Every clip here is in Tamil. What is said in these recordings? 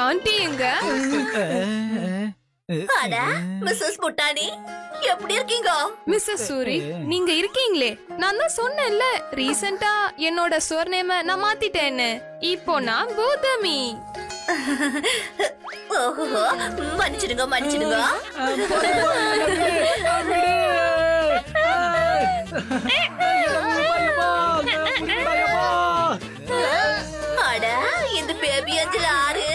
ஆண்டி எங்க? அட மிஸ்ஸஸ் புட்டானி எப்படி இருக்கீங்க? மிஸ்ஸஸ் சூரி நீங்க இருக்கீங்களே. நான் தான் சொன்னேன்ல ரீசெண்டா என்னோட சோர்நேம நான் மாத்திட்டேன்னு. இப்போ நான் பூதமி. ஓஹோ மன்னிச்சிடுங்க மன்னிச்சிடுங்க. அட இந்த பேபி அஞ்சல் ஆறு.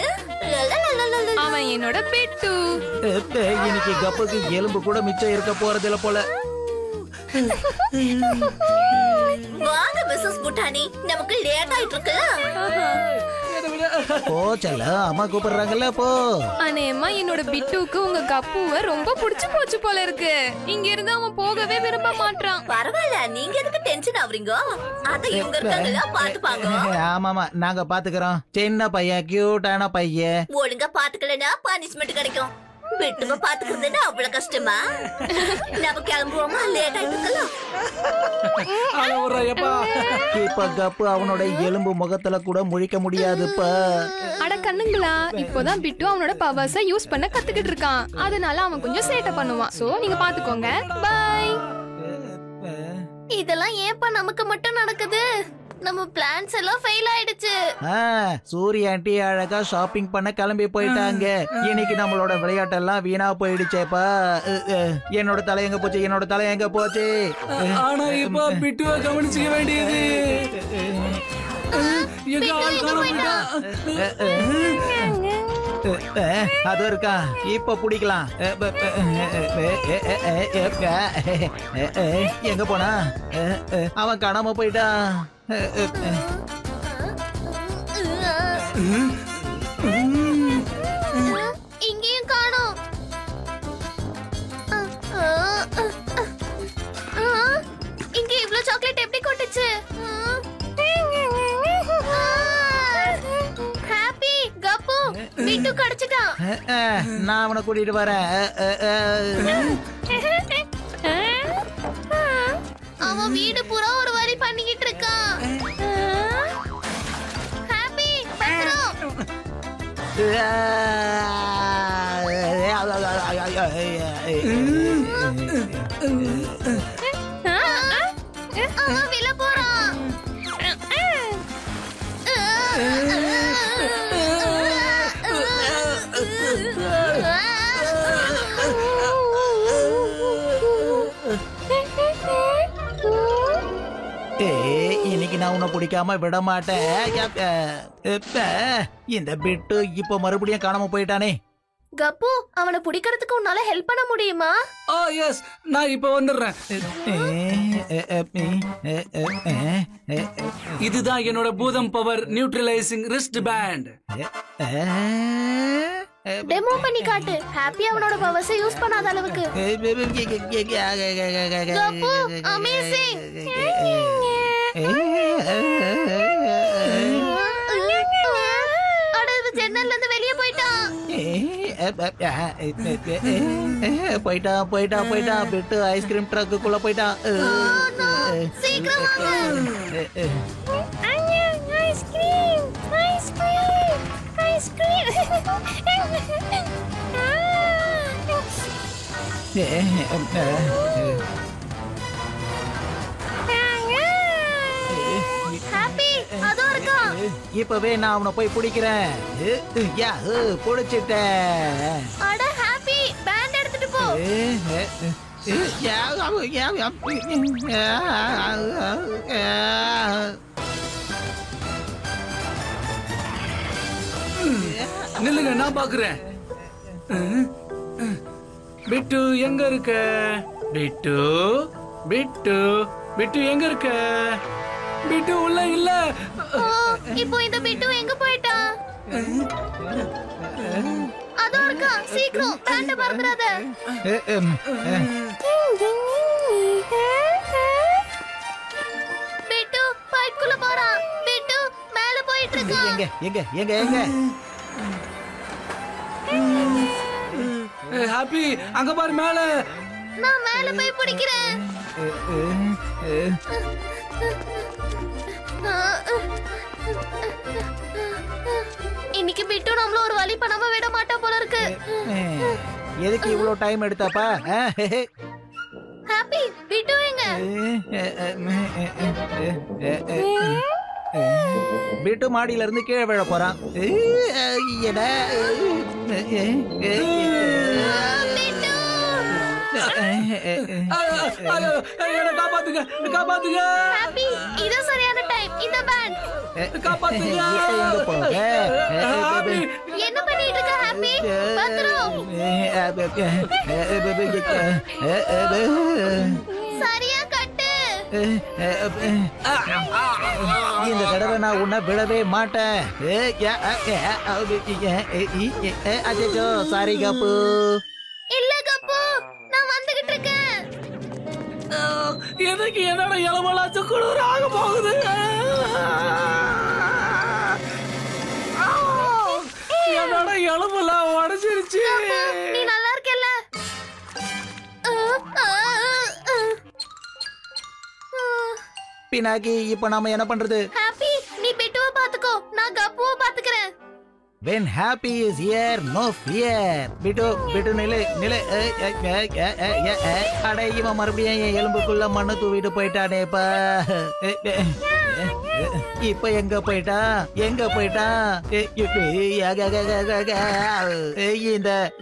அவன் என்னோட பெட்டு. இன்னைக்கு கப்புக்கு எலும்பு கூட மிச்சம் இருக்க போறதில்ல போல. வாங்க மிஸ்ஸஸ் புட்டானி நமக்கு லேட் ஆயிட்டு இருக்குல்ல. போ செல்ல அம்மா கூப்பிடுறாங்கல்ல போ. அனேமா என்னோட பிட்டுக்கு உங்க கப்புவ ரொம்ப பிடிச்சு போச்சு போல இருக்கு. இங்க இருந்து அவன் போகவே விரும்ப மாட்டான். பரவாயில்ல நீங்க எதுக்கு டென்ஷன் ஆவறீங்க? அத இவங்க இருக்காங்கல்ல பாத்துப்பாங்க. ஆமாமா நாங்க பாத்துக்கிறோம். சின்ன பையன் கியூட்டான பையன். ஒழுங்கா பாத்துக்கலனா பனிஷ்மெண்ட் கிடைக்கும். பெட்டுங்க பாத்துக்கிறதுன்னா அவ்வளவு கஷ்டமா? நம்ம கிளம்புவோமா? லேட் ஆயிட்டுல. இப்ப கப்பு அவனோட எலும்பு முகத்துல கூட முழிக்க முடியாதுப்பா. அட கண்ணுங்களா இப்போதான் பிட்டு அவனோட பவர்ஸ யூஸ் பண்ண கத்துக்கிட்டு இருக்கான். அதனால அவன் கொஞ்சம் சேட்டை பண்ணுவான். சோ நீங்க பாத்துக்கோங்க. பை. இதெல்லாம் ஏப்பா நமக்கு மட்டும் நடக்குது? நம்ம பிளான்ஸ் எல்லாம் ஃபெயில் ஆயிடுச்சு. சூரிய ஆண்டி அழகா ஷாப்பிங் பண்ண கிளம்பி போயிட்டாங்க. இன்னைக்கு நம்மளோட விளையாட்டெல்லாம் வீணா போயிடுச்சேப்பா. என்னோட தலை எங்க போச்சு? என்னோட தலை எங்க போச்சு? ஆனா இப்ப பிட்டுவ கவனிச்சுக்க வேண்டியது. அது இருக்கா இப்ப பிடிக்கலாம். எங்க போனா? அவன் காணாம போயிட்டான். இங்கேயும் காணோம். இங்க இவ்ளோ சாக்லேட் எப்படி கொட்டுச்சு? ஹாப்பி கப்பு பிட்டு கடிச்சிட்டான். நான் அவனை கூட்டிட்டு வரேன். அவன் வீடு பூரா ஒரு வரி பண்ணிக்கிட்டு இருக்கான். ஹாப்பி பத்திரம். அவன் விழ போறான். இன்னைக்கு நான் உன்னை பிடிக்காம விட மாட்டேன். இந்த பிட்டு இப்ப மறுபடியும் காணாம போயிட்டானே. கப்பு அவனை பிடிக்கிறதுக்கு உன்னால ஹெல்ப் பண்ண முடியுமா? எஸ் நான் இப்ப வந்துடுறேன். இதுதான் என்னோட பூதம் power neutralising wrist band. Demo பண்ணி காட்டு. ஹாப்பி அவனோட பவர்ஸ் யூஸ் பண்ணாத அளவுக்கு. கப்பு அமேசிங். அட ஜன்னல்ல இருந்து வெளிய போய்ட்டான். போயிட்டான் பிட்டு ஐஸ்கிரீம் ட்ரக்குள்ள போயிட்டான். சீக்கிரம் வாங்க. Ice cream ice cream ice cream. ஹாப்பி அதோ இருக்கான். இப்பவே நான் அவனை போய் பிடிக்கிறேன். பிடிச்சிட்டேன். அட ஹாப்பி பேண்ட் எடுத்துட்டு போ. நில்லுங்க நான் பாக்குறேன். பிட்டு எங்க இருக்க? பிட்டு பிட்டு பிட்டு எங்க இருக்க? பிட்டு உள்ள இல்ல. இப்போ இந்த பிட்டு எங்க போயிட்டான்? அதோ இருக்கான். சீக்கிரம் பேண்ட மறந்துடாத. பிட்டு பைக்குள்ள போறான். பிட்டு மேல போயிட்டு இருக்கான். எங்க எங்க எங்க எங்க? ஹாப்பி அங்க பாரு மேல. நான் மேல போய் பிடிக்கிறேன். பிட்டு நம்மள ஒரு வழி பண்ணாம விட மாட்டா போல இருக்கு. எதுக்கு இவ்வளவு டைம் எடுத்தாப்பா? ஹாப்பி பிட்டு எங்க? வீட்டு மாடியில இருந்து கீழே விழ போறான். காப்பாத்துங்க காப்பாத்துங்க. ஹாப்பி இது சரியான டைம். இந்த பேண்ட் காப்பாத்துங்க. என்ன பண்ணிட்டு இருக்க ஹாப்பி? பத்ரம் சரியா கட்டு. இந்த தடவை நான் உன்னை விடவே மாட்டேன். அச்சோ சாரி கப்பு. இல்ல கப்பு, நான் வந்துகிட்டு இருக்கேன். எனக்கு என்னோட இளமலாச்சு குளிர் ஆக போகுது. என்னோட இளமெல்லாம் உடஞ்சிருச்சு. நீ நல்லா இருக்கல? பினாக்கி இப்ப நாம என்ன பண்றது? ஹாப்பி நீ பிட்டுவை பாத்துக்கோ, நான் கப்புவை பாத்துக்கிறேன். When happy is here, no fear. பிட்டு நிலை. அட இவன் மறுபடியும் என் எலும்புக்குள்ள மண்ணு தூவிட்டு போயிட்டானேப்பா. இப்ப எங்க போயிட்டா?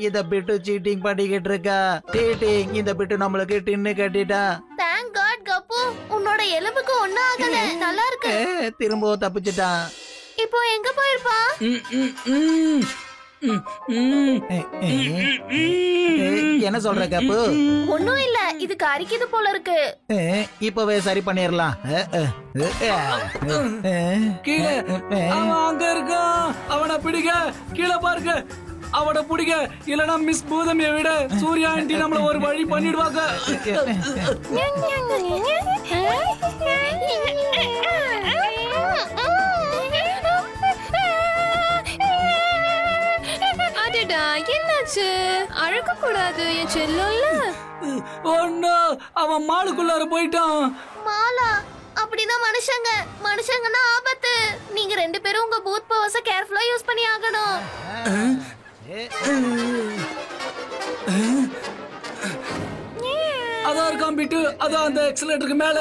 இந்த பிட்டு சீட்டிங் பண்ணிக்கிட்டு இருக்கா. சீட்டிங். இந்த பிட்டு நம்மளுக்கு டின்னு கட்டிட்டா. Thank God கப்பு, உன்னோட எலும்புக்கு ஒண்ணும் ஆகல. நல்லா இருக்கு. திரும்பவும் தப்பிச்சிட்டான். இப்போ எங்க போயிருப்பா? என்ன சொல்ற கப்பு? ஒண்ணும் இல்ல, இது கரிக்குது போல இருக்கு. இப்பவே சரி பண்ணிரலாம். கீழே அவன் அங்க இருக்கான். அவனை பிடிக்க. கீழே பாருங்க, அவனை பிடிக்க. இல்லனா மிஸ் பூதமியை விட சூர்யா ஆண்டி நம்மள ஒரு வழி பண்ணிடுவாங்க. என்னாச்சு? அழக கூடாது என் செல்லோல்ல. ஒண்ணு அவன் மாலுக்குள்ளார போயிட்டான். மாலா? அப்படின்னா மனுஷங்கன்னா ஆபத்து. நீங்க ரெண்டு பேரும் உங்க பூத் பவர்ஸ கேர்ஃபுல்லா யூஸ் பண்ணி ஆகணும். அதான் இருக்கான் பிட்டு. அதான் அந்த எக்ஸலேட்டருக்கு மேல.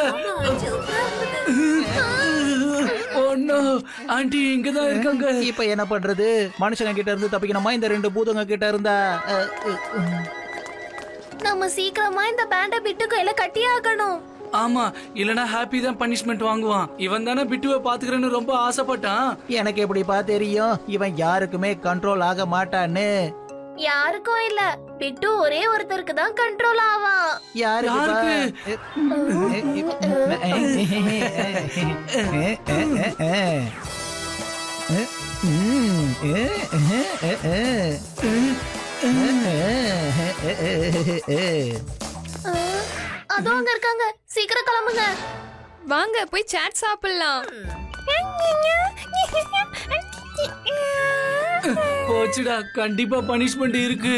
ஒண்ணு ஆண்டி இங்கதான் இருக்காங்க. இப்ப என்ன பண்றது? மனுஷங்க கிட்ட இருந்து தப்பிக்கணுமா இந்த ரெண்டு பூதங்க கிட்ட இருந்தா? நம்ம சீக்கிரமா இந்த பேண்ட பிட்டு கையில கட்டி ஆகணும். ஆமா, இல்லனா ஹாப்பி தான் பனிஷ்மெண்ட் வாங்குவான். இவன் தானே பிட்டுவை பாத்துக்கிறேன்னு ரொம்ப ஆசைப்பட்டான். எனக்கு எப்படிப்பா தெரியும் இவன் யாருக்குமே கண்ட்ரோல் ஆக மாட்டான்னு? யாருக்கும் இல்ல, பிட்டு ஒரே ஒருத்தருக்கு தான் கண்ட்ரோல் ஆவான். யாருக்கு? அதோ அங்க இருக்காங்க. சீக்கிரம் கிளம்புங்க. வாங்க போய் சாட் சாப்பிடலாம். போச்சுடா, கண்டிப்பா பனிஷ்மெண்ட் இருக்கு.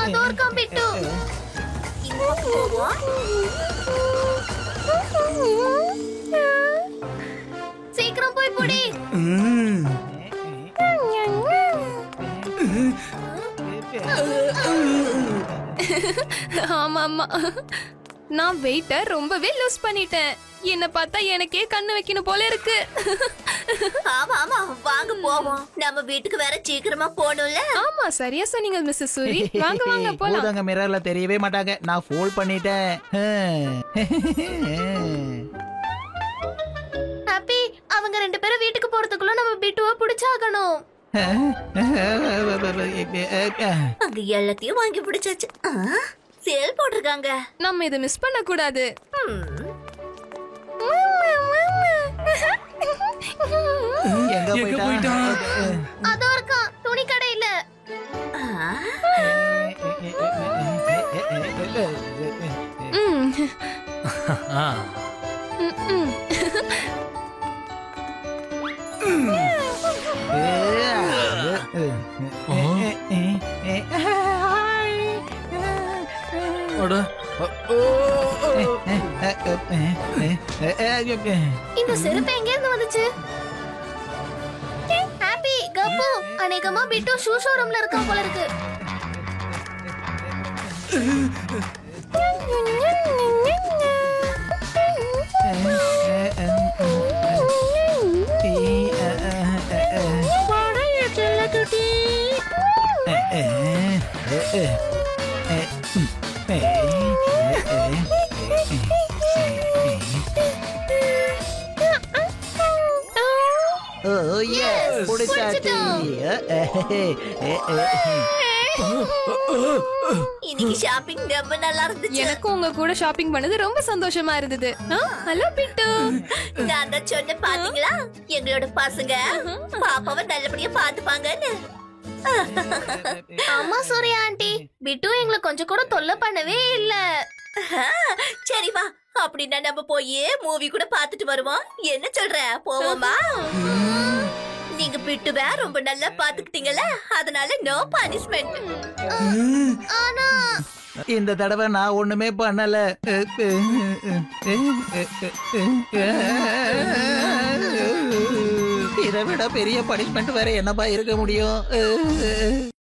அதோ இருக்கான் பிட்டு. சீக்கிரம் போய் புடி. ஆமா நான் வெயிட்ட ரொம்பவே லூஸ் பண்ணிட்டேன். என்ன பார்த்தா எனக்கே கண்ணு வைக்கணும் போல இருக்கு. ஆமா வாங்க போவோம். நம்ம வீட்டுக்கு வேற சீக்கிரமா போகணும்ல. ஆமா சரியா சொன்னீங்க மிஸ்ஸஸ் சூரி. வாங்க போலாம். பூதங்க மிரர்ல தெரியவே மாட்டாங்க. நான் ஃபோல் பண்ணிட்டேன். ஹாப்பி, அவங்க ரெண்டு பேரும் வீட்டுக்கு போறதுக்குள்ள நம்ம பிட்டுவை பிடிச்சாகணும். அங்க எல்லாத்தையும் வாங்கி பிடிச்சாச்சு. சேல் போட்டிருக்காங்க. நம்ம இதை மிஸ் பண்ண கூடாது. எங்க போயிட்டான்? அதோ இருக்கான் துணி கடையில. இந்த செருப்பு எங்க இருந்து வந்துச்சு? ஹாப்பி கப்பு அநேகமா பிட்டு ஷூ ஷோரூம்ல இருக்கா போல இருக்கு. Oh yes, புடிச்சாச்சு. இன்னைக்கு ஷாப்பிங் ரொம்ப நல்லா இருந்துச்சு. எனக்கும் உங்க கூட ஷாப்பிங் பண்ணது ரொம்ப சந்தோஷமா இருந்தது. ஹலோ பிட்டு. நான் தான் சொன்ன பாத்தீங்களா, எங்களோட பசங்க பாப்பாவை நல்லபடியா பாத்துப்பாங்கன்னு. ஆமா சூர்யா ஆண்டி, பிட்டு எங்களை கொஞ்சம் கூட தொல்லை பண்ணவே இல்ல. சரி வா, அப்படின்னா நம்ம போய் மூவி கூட பாத்துட்டு வருவோம். என்ன சொல்ற, போவோமா? நீங்க பிட்டுவ ரொம்ப நல்லா பாத்துக்கிட்டீங்கல்ல, அதனால நோ பனிஷ்மெண்ட். ஆனா இந்த தடவை நான் ஒண்ணுமே பண்ணல. இதை விட பெரிய பனிஷ்மெண்ட் வேற என்னப்பா இருக்க முடியும்?